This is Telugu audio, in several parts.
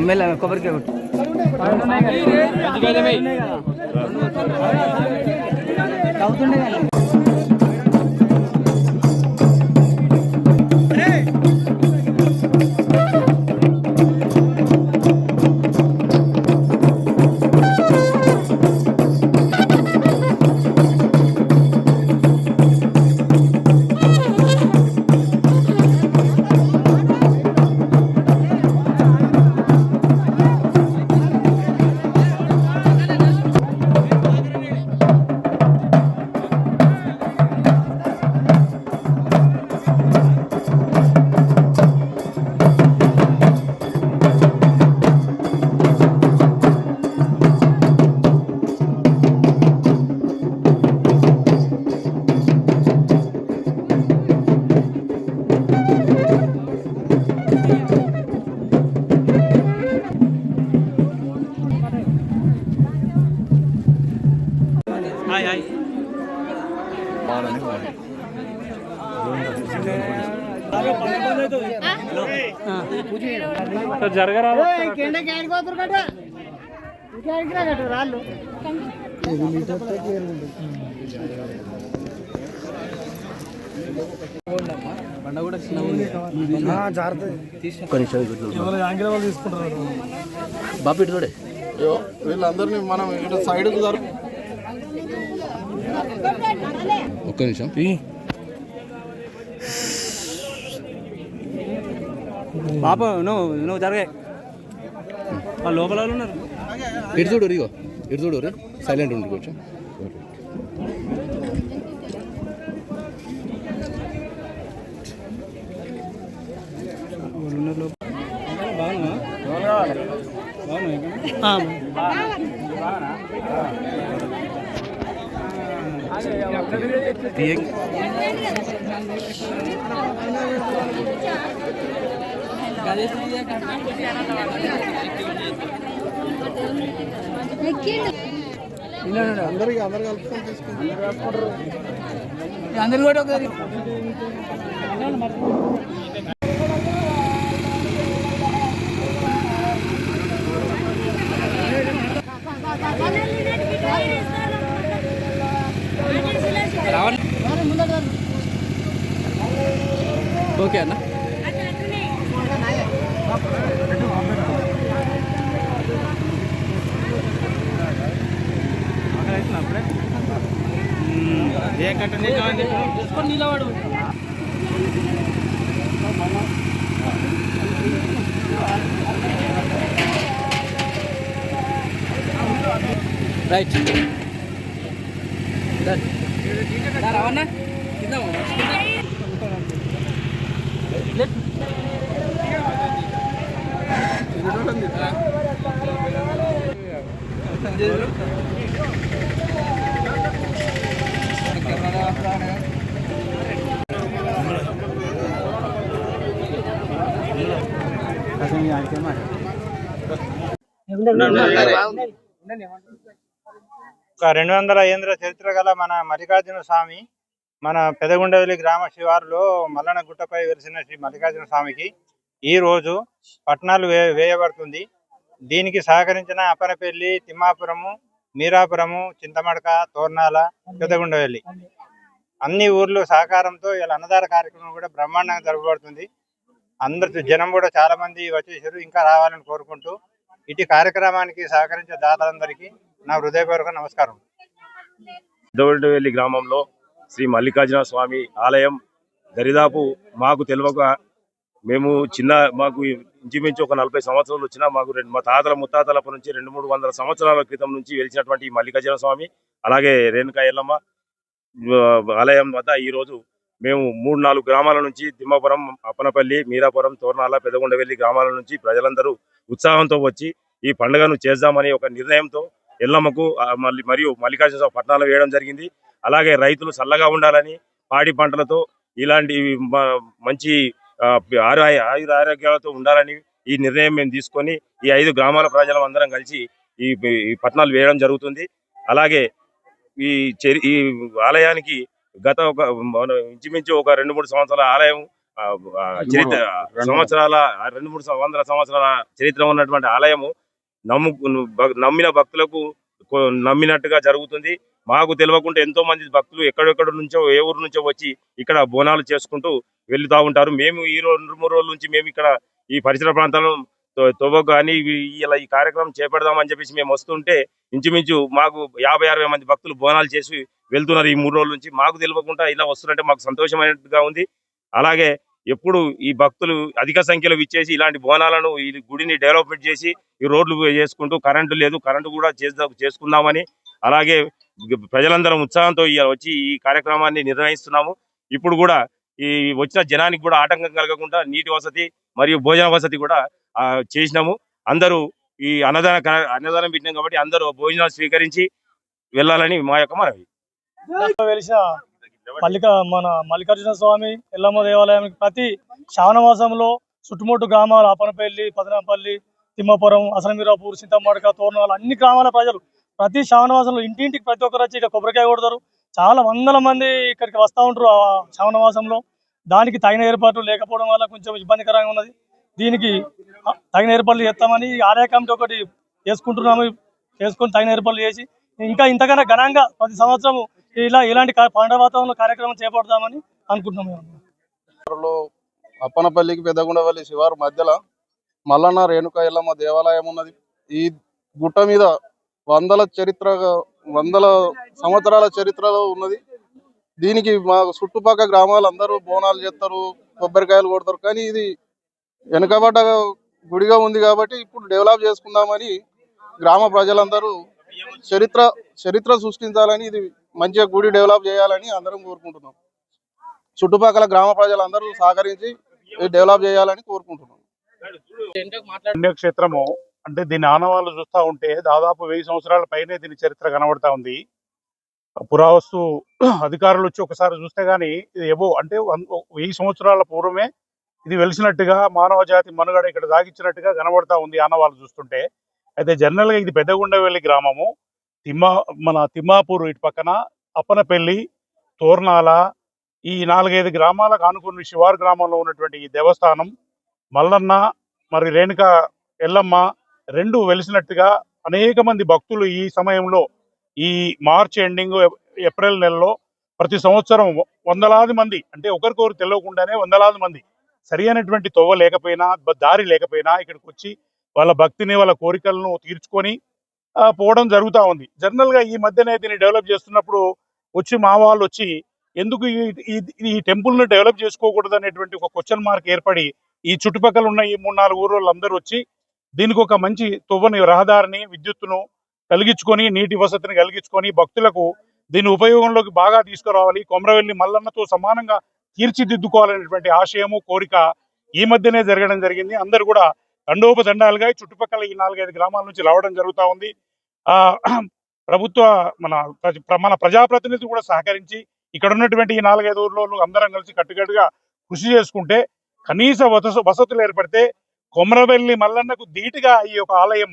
మెల్ల కొబ్బరికాయ కొట్టు అవుతుండే జరగరా రాళ్ళు బాపి చూడే వీళ్ళందరినీ మనం ఇక్కడ సైడ్ ఒక్క నిమిషం పాప నువ్వు జరగే లోపల ఉన్నారు ఇటు చూడు ఇగో ఇటు చూడు రే సైలెంట్ ఉండి కొంచెం అందరు కలుపుకొని తీసుకుంటారు అందరు కూడా ఒకసారి ఓకే అన్న నిలబడు రైట్ రావన్నా ఒక 200 ఏండ్ల చరిత్ర గల మన మల్లికార్జున స్వామి మన పెదగుండవెల్లి గ్రామ శివారులో మల్లన గుట్టపై వెలిసిన శ్రీ మల్లికార్జున స్వామికి ఈ రోజు పట్నాలు వేయబడుతుంది. దీనికి సహకరించిన అపనపల్లి, తిమ్మాపురము, మీరాపురము, చింతమడక, తోర్నాల, పెదగుండవెల్లి అన్ని ఊర్లు సహకారంతో ఇలా అన్నదాన కార్యక్రమం కూడా బ్రహ్మాండంగా జరగబడుతుంది. అందరు జనం కూడా చాలా మంది వచ్చేసారు, ఇంకా రావాలని కోరుకుంటూ ఇటు కార్యక్రమానికి సహకరించే దాతలందరికీ నా హృదయపూర్వక నమస్కారం. పెదగుండవెల్లి గ్రామంలో శ్రీ మల్లికార్జున స్వామి ఆలయం దరిదాపు మాకు తెలియక మేము మాకు ఇంచుమించు ఒక 40 సంవత్సరాలు వచ్చినా మాకు మా తాతల ముత్తాతల నుంచి 200-300 సంవత్సరాల క్రితం నుంచి వెలిసినటువంటి మల్లికార్జున స్వామి అలాగే రేణుకా ఎల్లమ్మ ఆలయం వద్ద ఈరోజు మేము 3-4 గ్రామాల నుంచి తిమ్మాపురం, అప్పనపల్లి, మీరాపురం, తోర్నాల, పెదగుండవెల్లి గ్రామాల నుంచి ప్రజలందరూ ఉత్సాహంతో వచ్చి ఈ పండుగను చేద్దామని ఒక నిర్ణయంతో ఎల్లమ్మకు మరియు మల్లికార్జున స్వామి పట్నాలు వేయడం జరిగింది. అలాగే రైతులు చల్లగా ఉండాలని పాడి పంటలతో ఇలాంటి మంచి ఆరోగ్యాలతో ఉండాలని ఈ నిర్ణయం మేము తీసుకొని ఈ 5 గ్రామాల ప్రజలందరం కలిసి ఈ పట్నాలు వేయడం జరుగుతుంది. అలాగే ఈ ఆలయానికి గత ఇంచుమించు ఒక 2-3 సంవత్సరాల ఆలయం ఆ, ఆ, చరిత్ర సంవత్సరాల 2-3 వందల సంవత్సరాల చరిత్ర ఉన్నటువంటి ఆలయము నమ్మిన భక్తులకు నమ్మినట్టుగా జరుగుతుంది. మాకు తెలియకుండా ఎంతో మంది భక్తులు ఎక్కడెక్కడ నుంచో ఏ ఊరు నుంచో వచ్చి ఇక్కడ బోనాలు చేసుకుంటూ వెళ్తూ ఉంటారు. మేము ఈ 2-3 రోజుల నుంచి మేము ఇక్కడ ఈ పరిసర ప్రాంతాలను తవ్వకు కానీ ఇలా ఈ కార్యక్రమం చేపడదామని చెప్పేసి మేము వస్తుంటే ఇంచుమించు మాకు 50-60 మంది భక్తులు బోనాలు చేసి వెళ్తున్నారు. ఈ 3 రోజుల నుంచి మాకు తెలియకుండా ఇలా వస్తున్నట్టే మాకు సంతోషమైనట్టుగా ఉంది. అలాగే ఎప్పుడు ఈ భక్తులు అధిక సంఖ్యలో విచ్చేసి ఇలాంటి బోనాలను ఈ గుడిని డెవలప్మెంట్ చేసి ఈ రోడ్లు చేసుకుంటూ కరెంటు లేదు, కరెంటు కూడా చేసుకుందామని అలాగే ప్రజలందరం ఉత్సాహంతో వచ్చి ఈ కార్యక్రమాన్ని నిర్వహిస్తున్నాము. ఇప్పుడు కూడా ఈ వచ్చిన జనానికి కూడా ఆటంకం కలగకుండా నీటి వసతి మరియు భోజన వసతి కూడా చేసినాము. అందరూ ఈ అన్నదానం పెట్టినాం కాబట్టి అందరూ భోజనాలు స్వీకరించి వెళ్ళాలని మా యొక్క మనవి. వెలిసిన మన మల్లికార్జున స్వామి ఎల్లమ్మ దేవాలయానికి ప్రతి శ్రావణ మాసంలో చుట్టుముట్టు గ్రామాలు అపనపల్లి, పదనాపల్లి, తిమ్మపురం, అసనమీరాపూర్, చింతమడక, తోరణాలు అన్ని గ్రామాల ప్రజలు ప్రతి శ్రావణ మాసంలో ఇంటింటికి ప్రతి ఒక్కరు వచ్చి ఇక్కడ కొబ్బరికాయ కొడతారు. చాలా వందల మంది ఇక్కడికి వస్తూ ఉంటారు ఆ శ్రావణ మాసంలో. దానికి తగిన ఏర్పాట్లు లేకపోవడం వల్ల కొంచెం ఇబ్బందికరంగా ఉన్నది. దీనికి తగిన ఏర్పాట్లు చేస్తామని ఆలయ కమిటీ ఒకటి చేసుకుంటున్నాము. చేసుకుని తగిన ఏర్పాట్లు చేసి ఇంకా ఇంతకన్నా ఘనంగా ప్రతి సంవత్సరం ఇలాంటి పండుగ వాతావరణంలో కార్యక్రమం చేపడతామని అనుకుంటున్నాము. అప్పనపల్లికి పెద్దగుండవల్లి శివారు మధ్యలో మల్లన్న రేణుక ఎల్లమ్మ దేవాలయం ఉన్నది. ఈ గుట్ట మీద వందల సంవత్సరాల చరిత్రలో ఉన్నది. దీనికి మా చుట్టుపక్కల గ్రామాలు అందరూ బోనాలు చేస్తారు, కొబ్బరికాయలు కొడతారు. కానీ ఇది వెనుకబడ్డ గుడిగా ఉంది కాబట్టి ఇప్పుడు డెవలప్ చేసుకుందామని గ్రామ ప్రజలందరూ చరిత్ర సృష్టించాలని, ఇది మంచిగా గుడి డెవలప్ చేయాలని అందరం కోరుకుంటున్నాం. చుట్టుపక్కల గ్రామ ప్రజలందరూ సహకరించి డెవలప్ చేయాలని కోరుకుంటున్నాం. పుణ్యక్షేత్రము అంటే దీని ఆనవాళ్ళు చూస్తూ ఉంటే దాదాపు 1000 సంవత్సరాల పైనే దీని చరిత్ర కనబడతా ఉంది. పురావస్తు అధికారులు వచ్చి ఒకసారి చూస్తే గానీ ఇది అంటే 1000 సంవత్సరాల పూర్వమే ఇది వెలిసినట్టుగా మానవ జాతి మనుగడ ఇక్కడ సాగించినట్టుగా కనబడతా ఉంది ఆనవాళ్ళు చూస్తుంటే. అయితే జనరల్గా ఇది పెద్దగుండవెల్లి గ్రామము, మన తిమ్మాపూర్ ఇటు పక్కన అప్పనపల్లి, తోర్నాల ఈ 4-5 గ్రామాలకు ఆనుకున్న శివారు గ్రామంలో ఉన్నటువంటి ఈ దేవస్థానం మల్లన్న మరి రేణుక ఎల్లమ్మ రెండు వెలిసినట్టుగా అనేక మంది భక్తులు ఈ సమయంలో ఈ మార్చి ఎండింగ్ ఏప్రిల్ నెలలో ప్రతి సంవత్సరం వందలాది మంది, అంటే ఒకరికొకరు తెలియకుండానే వందలాది మంది సరి అయినటువంటి తొవ్వ లేకపోయినా దారి లేకపోయినా ఇక్కడికి వచ్చి వాళ్ళ భక్తిని వాళ్ళ కోరికలను తీర్చుకొని పోవడం జరుగుతూ ఉంది. జనరల్గా ఈ మధ్యనే దీన్ని డెవలప్ చేస్తున్నప్పుడు వచ్చి మా వాళ్ళు వచ్చి ఎందుకు ఈ టెంపుల్ను డెవలప్ చేసుకోకూడదు అనేటువంటి ఒక క్వశ్చన్ మార్క్ ఏర్పడి ఈ చుట్టుపక్కల ఉన్న ఈ 3-4 ఊరు అందరూ వచ్చి దీనికి ఒక మంచి తొవ్వని, రహదారిని, విద్యుత్తును కలిగించుకొని నీటి వసతిని కలిగించుకొని భక్తులకు దీని ఉపయోగంలోకి బాగా తీసుకురావాలి, కొమరవెల్లి మల్లన్నతో సమానంగా తీర్చిదిద్దుకోవాలనేటువంటి ఆశయము, కోరిక ఈ మధ్యనే జరగడం జరిగింది. అందరూ కూడా దండోపదండాలుగా చుట్టుపక్కల ఈ 4-5 గ్రామాల నుంచి రావడం జరుగుతూ ఉంది. ప్రభుత్వ మన ప్రజాప్రతినిధులు కూడా సహకరించి ఇక్కడ ఉన్నటువంటి ఈ 4-5 ఊర్లో అందరం కలిసి కట్టుకట్టుగా కృషి చేసుకుంటే కనీస వసతులు ఏర్పడితే కొమరవెల్లి మల్లన్నకు ధీటుగా ఈ యొక్క ఆలయం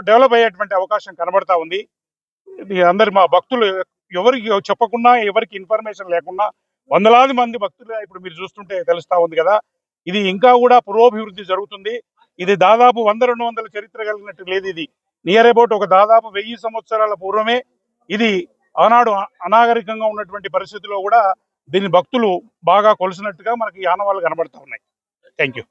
డెవలప్ అయ్యేటువంటి అవకాశం కనబడతా ఉంది. అందరు మా భక్తులు ఎవరికి చెప్పకుండా, ఎవరికి ఇన్ఫర్మేషన్ లేకుండా వందలాది మంది భక్తులు ఇప్పుడు మీరు చూస్తుంటే తెలుస్తా ఉంది కదా. ఇది ఇంకా కూడా పురోభివృద్ధి జరుగుతుంది. ఇది దాదాపు 100-200 చరిత్ర కలిగినట్టు లేదు. ఇది నియర్ అబౌట్ ఒక దాదాపు 1000 సంవత్సరాల పూర్వమే ఇది ఆనాడు అనాగరికంగా ఉన్నటువంటి పరిస్థితిలో కూడా దీన్ని భక్తులు బాగా కొలిసినట్టుగా మనకి ఆనవాళ్ళు కనబడతా ఉన్నాయి. Thank you.